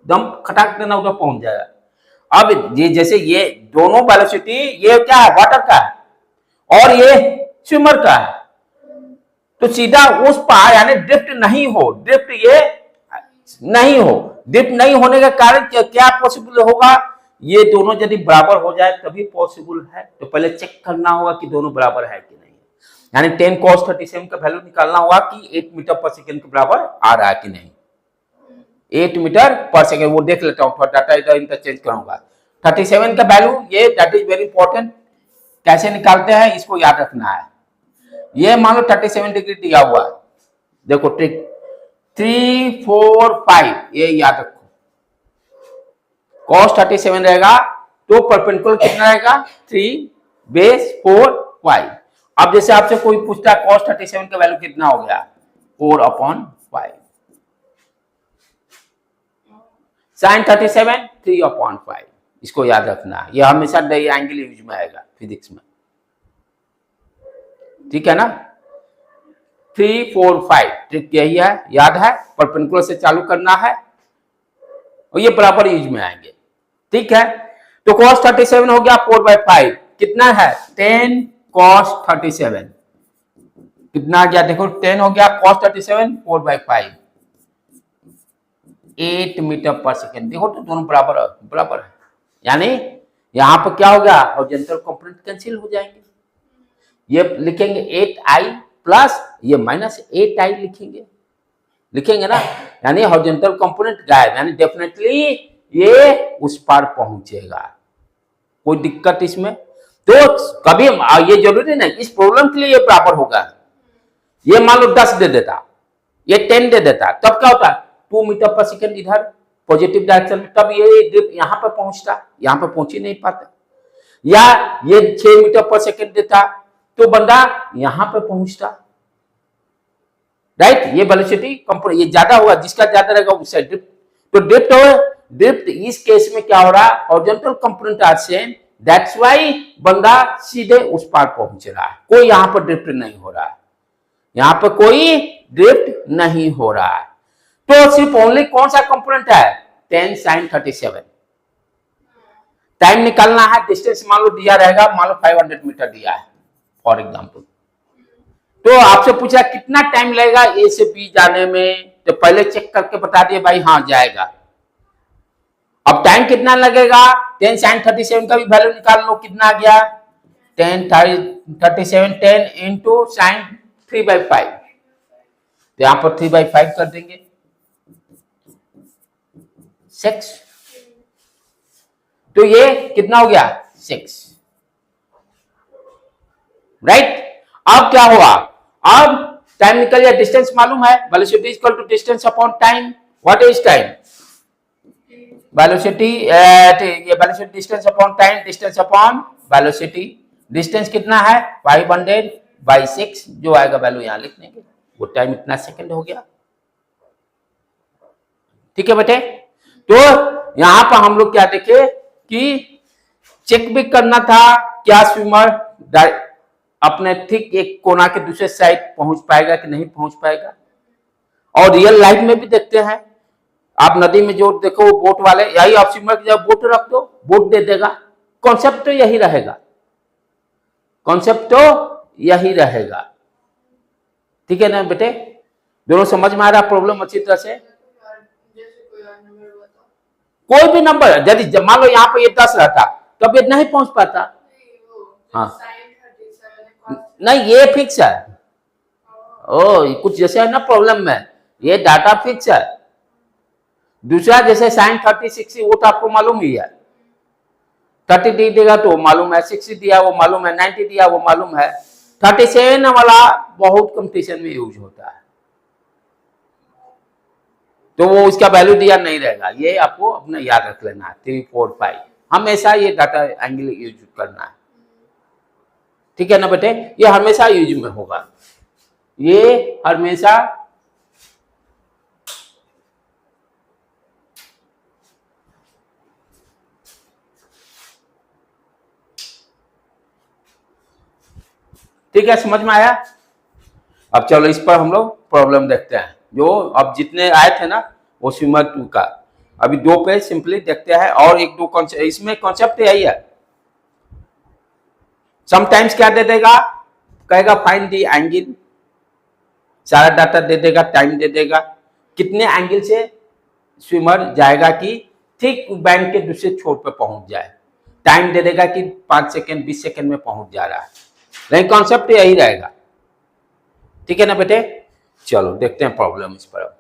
दम खटाक देना उधर पहुंच जाएगा। अब ये जैसे ये दोनों वेलोसिटी, ये क्या है वाटर का है और ये स्विमर का है, तो सीधा उस पार यानी ड्रिफ्ट नहीं हो, ड्रिफ्ट ये नहीं हो, ड्रिफ्ट नहीं होने का कारण क्या पॉसिबल होगा, ये दोनों यदि बराबर हो जाए तभी पॉसिबल है। तो पहले चेक करना होगा कि दोनों बराबर है कि नहीं, यानी 10 cos 37 का वैल्यू निकालना होगा कि 8 मीटर पर सेकेंड के बराबर आ रहा है कि नहीं, 8 मीटर पर सेकेंड। वो देख लेता हूँ, डाटा इधर इंटरचेंज करूंगा। 37 का वैल्यू ये दैट इज वेरी इंपॉर्टेंट, कैसे निकालते हैं इसको याद रखना है। ये मान लो 37 डिग्री दिया हुआ है, देखो ट्रिक 3 4 5 ये याद रखो, cos 37 रहेगा तो परपेंडिकुलर कितना रहेगा 3 बेस 4 5। अब जैसे आपसे कोई पूछता है cos 37 का वैल्यू कितना हो गया 4/5, sin 37 3/5, इसको याद रखना है, ये हमेशा एंगल यूज में आएगा फिजिक्स में। ठीक है ना, 3 4 5 ट्रिक यही है, याद है, परपेंडिकुलर से चालू करना है और ये बराबर यूज में आएंगे। ठीक है, तो cos 37 हो गया 4/5, कितना है 10 cos 37, कितना आ गया देखो 10 हो गया cos 37 4/5, 8 मीटर पर सेकेंड। देखो तो दोनों बराबर है, यानी यहां पर क्या हो गया हॉरिजॉन्टल कंपोनेंट कैंसिल हो जाएंगे, ये लिखेंगे 8i प्लस ये -8i लिखेंगे, लिखेंगे ना, यानी हॉरिजॉन्टल कंपोनेंट गायब, यानी डेफिनेटली ये उस पार पहुंचेगा। कोई दिक्कत इसमें? तो कभी ये जरूरी नहीं इस प्रॉब्लम के लिए ये बराबर होगा। ये मान लो 10 दे देता, ये 10 दे देता, तब क्या होता? 2 मीटर पर सेकेंड इधर पॉजिटिव डायरेक्शन में, तब ये ड्रिप यहां पर पहुंचता, यहां पर पहुंच ही नहीं पाता। या ये 6 मीटर पर सेकेंड देता तो बंदा यहां पर पहुंचता, राइट। ये वेलोसिटी कंपोनेंट ये ज्यादा होगा, जिसका ज्यादा रहेगा उस साइड ड्रिफ्ट। तो ड्रिफ्ट इस केस में क्या हो रहा है? Horizontal component are same, that's why बंदा सीधे उस पार पहुंच रहा है, कोई यहां पर ड्रिफ्ट नहीं हो रहा है, यहां पर कोई ड्रिफ्ट नहीं हो रहा है। तो सिर्फ ओनली कौन सा कंपोनेंट है? 10 sin 37। टाइम निकालना है, डिस्टेंस मान लो दिया रहेगा, मान लो 500 मीटर दिया है फॉर एग्जाम्पल। तो आपसे पूछा कितना टाइम लगेगा ए से बी जाने में, तो पहले चेक करके बता दिए भाई हाँ जाएगा। अब टाइम कितना लगेगा? 10 sin 37 का भी वैल्यू निकाल लो, कितना आ गया? 10 37 10 इंटू साइन 3/5, तो यहां पर 3/5 कर देंगे 6, तो ये कितना हो गया? 6, राइट। अब क्या हुआ? अब टाइम निकल गया, डिस्टेंस मालूम है, velocity equal to distance upon time. What is time? Velocity ये velocity distance upon time, distance upon velocity. Distance कितना है? 500/6, जो आएगा वैल्यू यहां लिख देंगे, वो टाइम इतना सेकंड हो गया। ठीक है बेटे। तो यहां पर हम लोग क्या देखे कि चेक भी करना था क्या स्विमर अपने ठीक एक कोना के दूसरे साइड पहुंच पाएगा कि नहीं पहुंच पाएगा। और रियल लाइफ में भी देखते हैं, आप नदी में जो देखो वो बोट वाले, यही आप स्विमर की जब बोट रख दो बोट दे देगा। कॉन्सेप्ट तो यही रहेगा, कॉन्सेप्ट तो यही रहेगा। ठीक है ना बेटे? दोनों समझ में आ रहा प्रॉब्लम अच्छी तरह से? कोई भी नंबर यदि मान लो यहाँ पे ये 10 रहता तब ये नहीं पहुंच पाता। हाँ नहीं ये फिक्स है। ओ कुछ जैसे है ना प्रॉब्लम में, ये डाटा फिक्स है। दूसरा जैसे sin 30 60 वो तो आपको मालूम ही है, 30 देगा तो मालूम है, 60 दिया वो मालूम है, 90 दिया वो मालूम है, 37 वाला बहुत कंपटीशन में यूज होता है, तो वो उसका वैल्यू दिया नहीं रहेगा। ये आपको अपना याद रख लेना है, 3 4 5 हमेशा ये डाटा एंगल यूज करना है। ठीक है ना बेटे? ये हमेशा यूज में होगा, ये हमेशा ठीक है। समझ में आया? अब चलो इस पर हम लोग प्रॉब्लम देखते हैं, जो अब जितने आए थे ना वो स्विमर 2 का, अभी 2 पे सिंपली देखते हैं, और 1-2 कॉन्सेप्ट इसमें कॉन्सेप्ट यही है। समटाइम्स क्या दे देगा, कहेगा फाइंड दी एंगल, सारा डाटा दे देगा, टाइम दे देगा, कितने एंगल से स्विमर जाएगा कि ठीक बैंक के दूसरे छोर पे पहुंच जाए, टाइम दे देगा कि 5 सेकेंड 20 सेकेंड में पहुंच जा रहा है, नहीं कॉन्सेप्ट यही रहेगा। ठीक है ना बेटे? चलो देखते हैं प्रॉब्लम इस पर।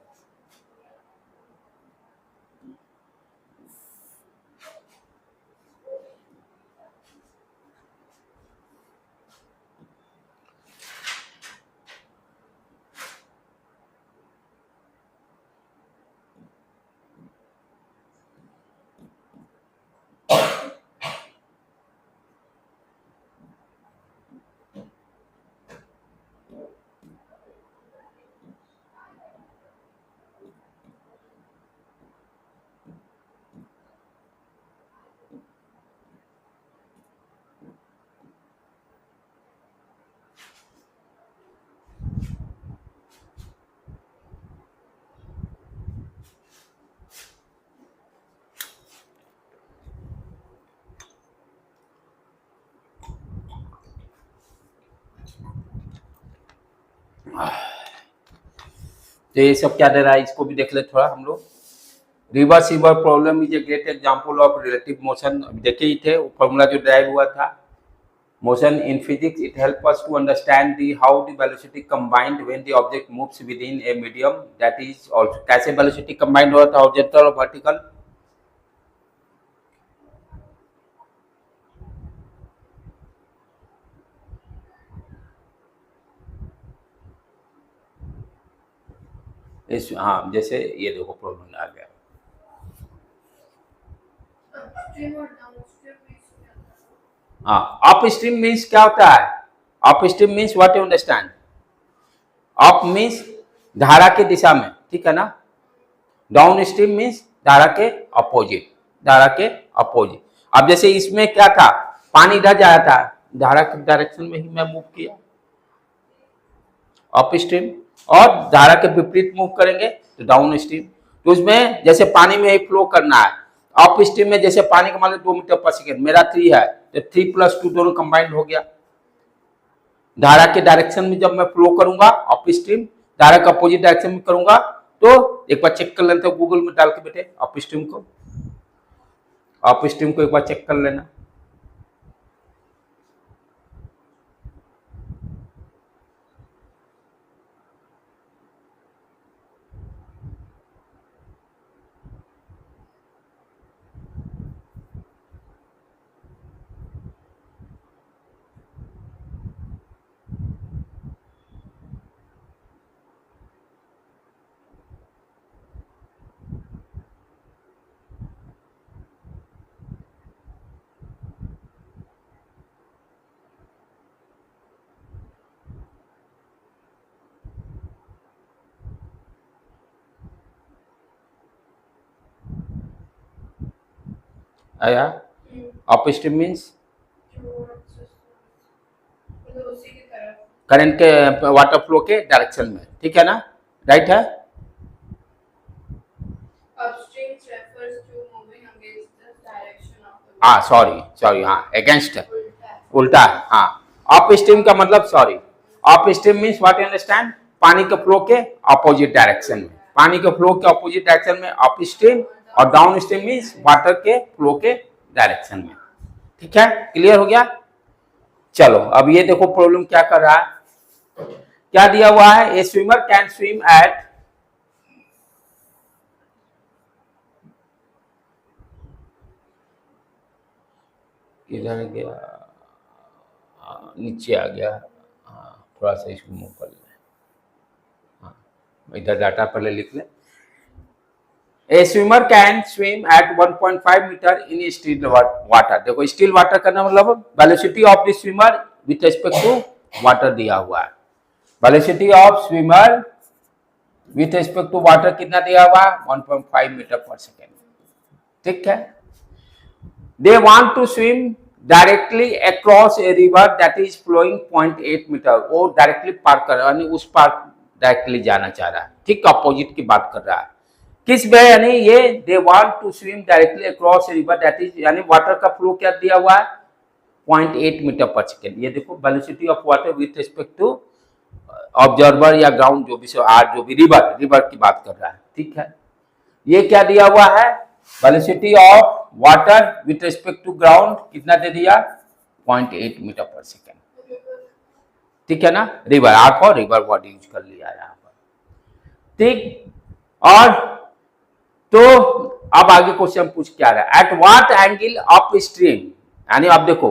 तो ये सब क्या दे रहा है, इसको भी देख ले थोड़ा हम लोग। Reversible problem is a great example of relative motion. देखिए ही थे फॉर्मूला जो ड्राइव हुआ था, motion in physics, it helps us to understand the how the velocity combined when the object moves within a medium, that is also कैसे velocity combined होता है horizontal और vertical. इस हाँ जैसे ये देखो प्रॉब्लम आ गया. हाँ अप स्ट्रीम मीन्स क्या होता है? Up stream means what you understand? Up means धारा की दिशा में, ठीक है ना. डाउन स्ट्रीम मीन्स धारा के अपोजिट, धारा के अपोजिट. अब जैसे इसमें क्या था, पानी इधर जा रहा था, धारा के डायरेक्शन में ही मैं मूव किया अप स्ट्रीम, और धारा के विपरीत मूव करेंगे तो डाउन स्ट्रीम. तो उसमें जैसे पानी में फ्लो करना है, अप स्ट्रीम में जैसे पानी का मान लो 2 मीटर पर सेकेंड, मेरा 3 है तो 3 + 2 दोनों कंबाइंड हो गया. धारा के डायरेक्शन में जब मैं फ्लो करूंगा अप स्ट्रीम, धारा का अपोजिट डायरेक्शन में करूंगा, तो एक बार चेक कर लेते हैं गूगल में डाल के बेटे अप स्ट्रीम को, अप स्ट्रीम को एक बार चेक कर लेना. आया अप स्ट्रीम मीन्स करंट के वाटर फ्लो के डायरेक्शन में, ठीक है ना, राइट है. हाँ सॉरी हाँ अगेंस्ट उल्टा, हाँ अप स्ट्रीम का मतलब sorry, up stream means what you understand, पानी के फ्लो के अपोजिट डायरेक्शन में, पानी के फ्लो के अपोजिट डायरेक्शन में अप स्ट्रीम, और डाउन स्ट्रीम मीन्स वाटर के फ्लो के डायरेक्शन में. ठीक है, क्लियर हो गया. चलो अब ये देखो प्रॉब्लम क्या कर रहा है, क्या दिया हुआ है, a swimmer can swim at किधर गया, नीचे आ गया, हाँ थोड़ा सा इसको मूव कर लें, हाँ इधर डाटा पहले लिख लें. A swimmer can swim at 1.5 metre in still water. देखो स्टिल वाटर का मतलब velocity of the swimmer with respect to water दिया हुआ है. Velocity of swimmer with respect to water कितना दिया हुआ है, 1.5 मीटर पर सेकेंड. ठीक है. They want to swim directly across a river that is flowing 0.8 metre. वो डायरेक्टली पार कर रहा है, यानी उस पार डायरेक्टली जाना चाह रहा है. ठीक, अपोजिट की बात कर रहा है. किस वे, यानी ये they want to swim directly across a river that is, यानी वाटर का फ्लो क्या दिया हुआ है, 0.8 मीटर पर सेकेंड. ये देखो velocity of water with respect to observer या ग्राउंड, जो भी आर जो भी रिवर की बात कर रहा है. ठीक है, ये क्या दिया हुआ है, velocity of water with respect to ground कितना दे दिया, 0.8 मीटर पर सेकेंड. ठीक है ना, रिवर, आपको रिवर वर्ड यूज कर लिया यहाँ पर. ठीक, और तो अब आगे क्वेश्चन पूछ क्या रहा है, eight what angle up stream, यानी आप देखो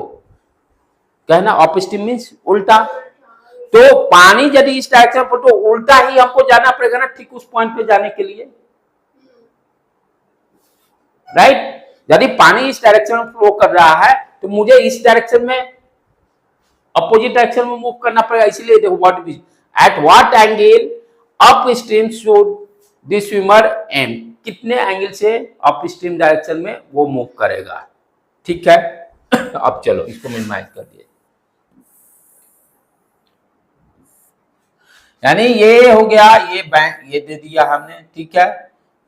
कहना अप स्ट्रीम मीन्स उल्टा. तो पानी यदि इस डायरेक्शन पर, तो उल्टा ही हमको जाना पड़ेगा ना, ठीक उस पॉइंट पे जाने के लिए, राइट. यदि पानी इस डायरेक्शन में फ्लो कर रहा है तो मुझे इस डायरेक्शन में अपोजिट डायरेक्शन में मूव करना पड़ेगा. इसीलिए देखो what at what angle upstream should the swimmer aim, कितने एंगल से अप स्ट्रीम डायरेक्शन में वो मूव करेगा. ठीक है. अब चलो इसको मिनिमाइज कर दिए, यानी ये हो गया, ये बैंक ये दे दिया हमने. ठीक है,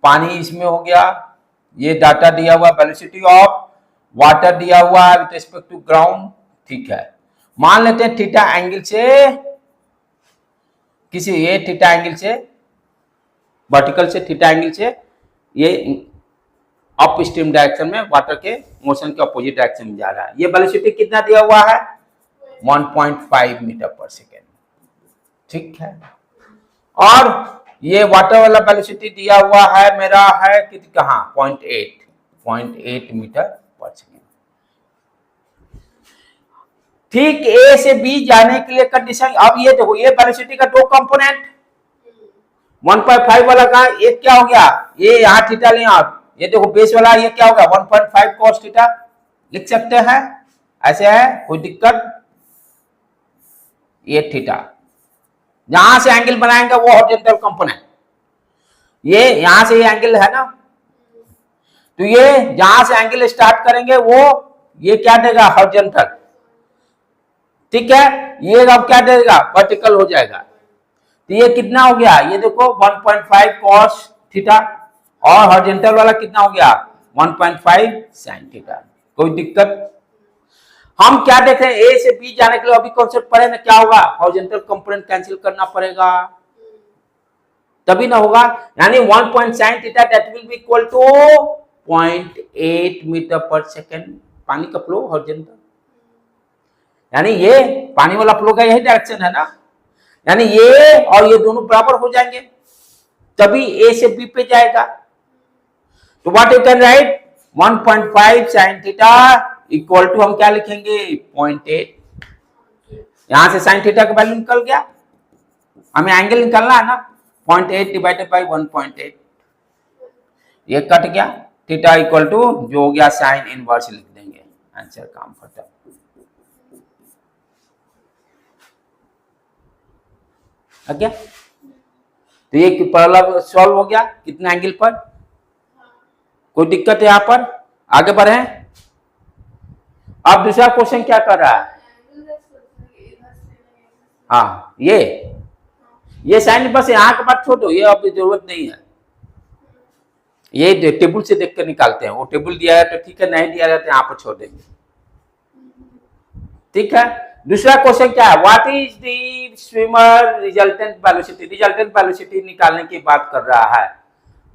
पानी इसमें हो गया, ये डाटा दिया हुआ, वेलोसिटी ऑफ वाटर दिया हुआ है विथ रिस्पेक्ट टू ग्राउंड. ठीक है, मान लेते हैं थीटा एंगल से, किसी ये थीटा एंगल से, वर्टिकल से थीटा एंगल से ये अप स्ट्रीम डायरेक्शन में वाटर के मोशन के अपोजिट डायरेक्शन में जा रहा है. ये वेलोसिटी कितना दिया हुआ है, 1.5 मीटर पर सेकेंड। ठीक है, और ये वाटर वाला वेलोसिटी दिया हुआ है मेरा है कि कहाँ 0.8 मीटर पर सेकेंड। ठीक, ए से बी जाने के लिए कंडीशन, अब ये देखो ये वेलोसिटी का दो कंपोनेंट, 1.5 वाला का एक क्या हो गया, ये यहाँ थीटा ले आप, ये देखो बेस वाला ये क्या होगा 1.5 cos थीटा लिख सकते हैं, ऐसे है कोई दिक्कत, ये थीटा जहां से एंगल बनाएंगे वो हॉरिजॉन्टल कंपोनेंट, ये यहां से ये एंगल है ना, तो ये जहां से एंगल स्टार्ट करेंगे वो ये क्या देगा हॉरिजॉन्टल, ठीक है, ये अब क्या देगा वर्टिकल हो जाएगा, तो ये कितना हो गया, ये देखो 1.5 cos थीटा, और हॉरिजॉन्टल वाला कितना हो गया 1.5 sin थीटा। कोई दिक्कत, हम क्या देख रहे हैं ए से बी जाने के लिए अभी कॉन्सेप्ट पढ़े ना, क्या होगा हॉरिजॉन्टल कंपोनेंट कैंसिल करना पड़ेगा तभी ना होगा, यानी 1 sin theta that will be equal to 0.8 metre per second, पानी का फ्लो हॉरिजॉन्टल, यानी ये पानी वाला फ्लो का यही डायरेक्शन है ना, यानी ये और ये दोनों बराबर हो जाएंगे तभी ए से बी पे जाएगा, तो what you can write 1.5 sin theta equal to हम क्या लिखेंगे 0.8, यहां से sin थीटा का वैल्यू निकल गया, हमें एंगल निकालना है ना, 0.8 डिवाइडेड बाय 1.8, ये कट गया, थीटा इक्वल टू जो हो गया साइन इनवर्स लिख देंगे, आंसर काम खत्म। क्या, तो ये प्रॉब्लम सॉल्व हो गया कितना एंगल पर, कोई दिक्कत है यहां पर, आगे बढ़े। अब दूसरा क्वेश्चन क्या कर रहा है, हाँ ये साइन बस यहाँ के बाद छोड़ो, ये अभी जरूरत नहीं है, ये टेबल से देख कर निकालते हैं, वो टेबल दिया है तो ठीक है, नहीं दिया है तो यहाँ पर छोड़ देंगे, ठीक है। दूसरा क्वेश्चन क्या है, what is the swimmer resultant velocity, resultant velocity निकालने की बात कर रहा है,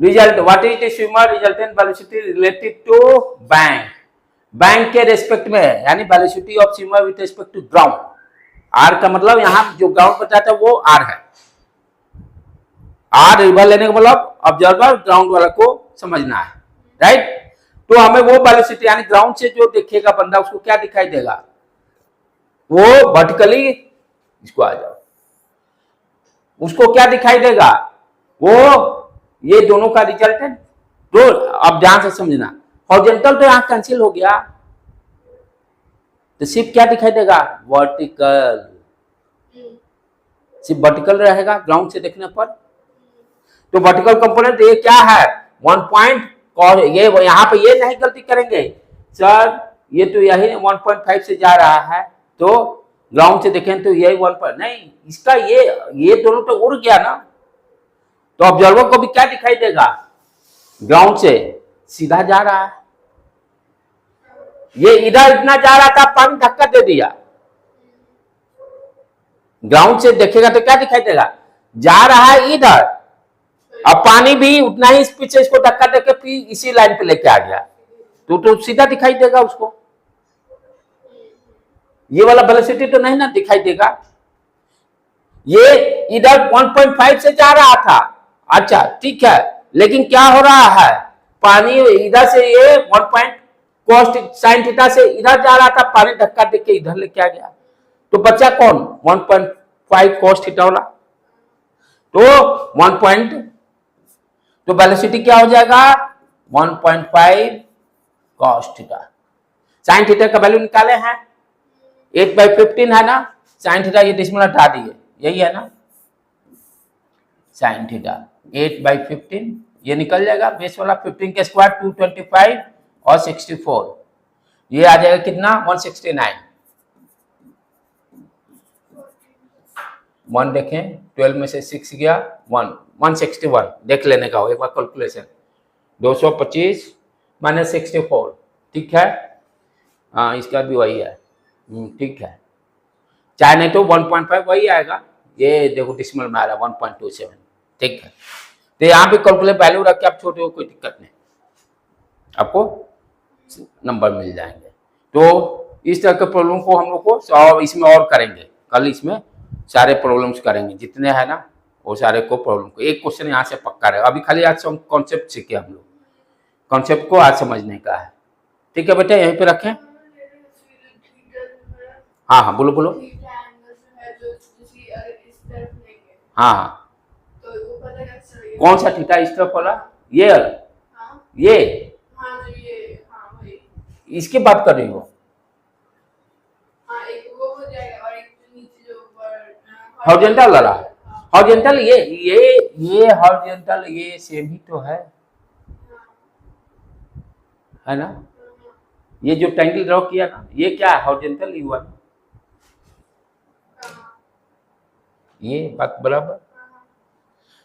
result what is the swimmer resultant velocity related to bank, bank के रेस्पेक्ट में, यानी velocity of swimmer with respect to ground, R का मतलब यहाँ जो ग्राउंड बताता है वो आर है, आर रिवर लेने का मतलब ऑब्जर्वर ग्राउंड वाला को समझना है, राइट, तो हमें वो वेलोसिटी यानी ग्राउंड से जो देखेगा बंदा उसको क्या दिखाई देगा, वो वर्टिकली, इसको आ जाओ, उसको क्या दिखाई देगा, वो ये दोनों का रिजल्टेंट, तो अब ध्यान से समझना, हॉरिजॉन्टल तो यहां कैंसिल हो गया, तो सिर्फ क्या दिखाई देगा वर्टिकल, सिर्फ वर्टिकल रहेगा ग्राउंड से देखने पर, तो वर्टिकल कंपोनेंट ये क्या है 1 पॉइंट, और ये यहाँ पे ये नहीं गलती करेंगे सर, ये तो यही 1.5 से जा रहा है, तो ग्राउंड से देखें तो यही 1 पर नहीं, इसका ये दोनों तो उड़ गया ना, तो ऑब्जर्वर को भी क्या दिखाई देगा ग्राउंड से सीधा जा रहा है, ये इधर इतना जा रहा था, पानी धक्का दे दिया, ग्राउंड से देखेगा तो क्या दिखाई देगा, जा रहा है इधर, अब पानी भी उतना ही स्पीड से इसको धक्का देके फिर इसी लाइन पे लेके आ गया, तो सीधा दिखाई देगा उसको, ये वाला वेलोसिटी तो नहीं ना दिखाई देगा, ये इधर 1.5 से जा रहा था, अच्छा ठीक है, लेकिन क्या हो रहा है, पानी इधर से ये 1 पॉइंट cos sin थीटा से इधर जा रहा था, पानी धक्का देके इधर लेके आ गया, तो बचा कौन 1.5 cos थीटा वाला, तो 1 पॉइंट, तो वेलोसिटी क्या हो जाएगा 1.5 cos थीटा, sin थीटा का वैल्यू निकाले हैं 8/15 है ना, sin थीटा ये डेसिमल हटा दिए, यही है ना, sin थीटा 8/15 ये निकल जाएगा, बेस वाला 15 के स्क्वायर 225 और 64, ये आ जाएगा कितना 169, 1 देखें 12 में से 6 गया 161, देख लेने का हो एक बार कैलकुलेशन, 225 - 64, ठीक है, हाँ इसका भी वही है, ठीक है, चाहे नहीं तो 1.5 वही आएगा, ये देखो डिसिमल में आ रहा है 1.27, ठीक है, तो यहाँ पे कैलकुलेट वैल्यू रख के आप छोटे हो कोई दिक्कत नहीं, आपको नंबर मिल जाएंगे, तो इस तरह के प्रॉब्लम को हम लोग को सॉल्व इसमें और करेंगे, कल इसमें सारे प्रॉब्लम्स करेंगे जितने हैं ना, वो सारे को प्रॉब्लम को एक क्वेश्चन यहाँ से पक्का रहेगा। अभी खाली आज हम कॉन्सेप्ट सीखे, हम लोग कॉन्सेप्ट को आज समझने का है। ठीक है बेटा, यहीं पे रखें। हाँ हाँ बोलो बोलो। हाँ हाँ कौन सा थीटा इस तरफ वाला, ये ये इसकी बात कर रही हो? हॉरिजॉन्टल वाला, हॉरिजॉन्टल ये हॉरिजॉन्टल ये सेम ही तो है ना? ये जो ट्रायंगल ड्रॉ किया ना, ये क्या है? हॉरिजॉन्टल ही हुआ ना, ये बात बराबर।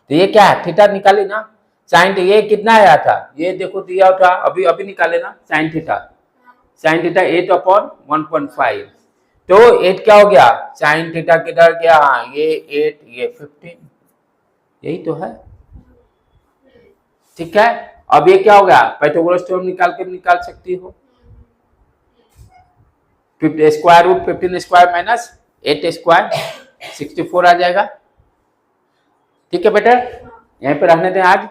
तो ये क्या है? थीटा निकाले ना, साइन ये कितना आया था, ये देखो दिया था, अभी अभी निकाले ना साइन थीटा 8/1.5। तो 8 क्या हो गया, साइन थीटा किधर गया, ये 8 ये 15, यही तो है। ठीक है, अब ये क्या हो गया, पाइथागोरस थ्योरम निकाल सकती हो। Square root 15 square minus 8 square 64 आ जाएगा। ठीक है बेटा, यहीं पे रहने दें आज।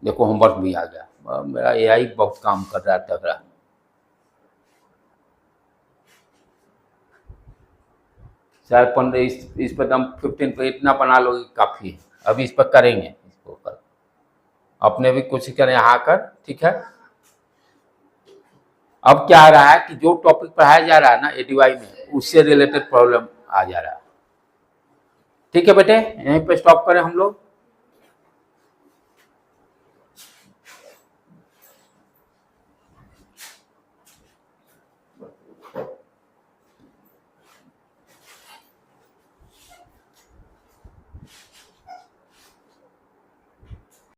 देखो होमवर्क भी आ गया, मेरा एआई बहुत काम कर रहा है तगड़ा। शायद 15 इस पर हम 15 पे इतना बना लोगे काफी है। अभी इस पर करेंगे, इसको कर अपने भी कोशिश करें यहाँ कर। ठीक है, अब क्या आ रहा है कि जो टॉपिक पढ़ाया जा रहा है ना एडीवाई में, उससे रिलेटेड प्रॉब्लम आ जा रहा है। ठीक है बेटे, यहीं पे स्टॉप करें हम लोग।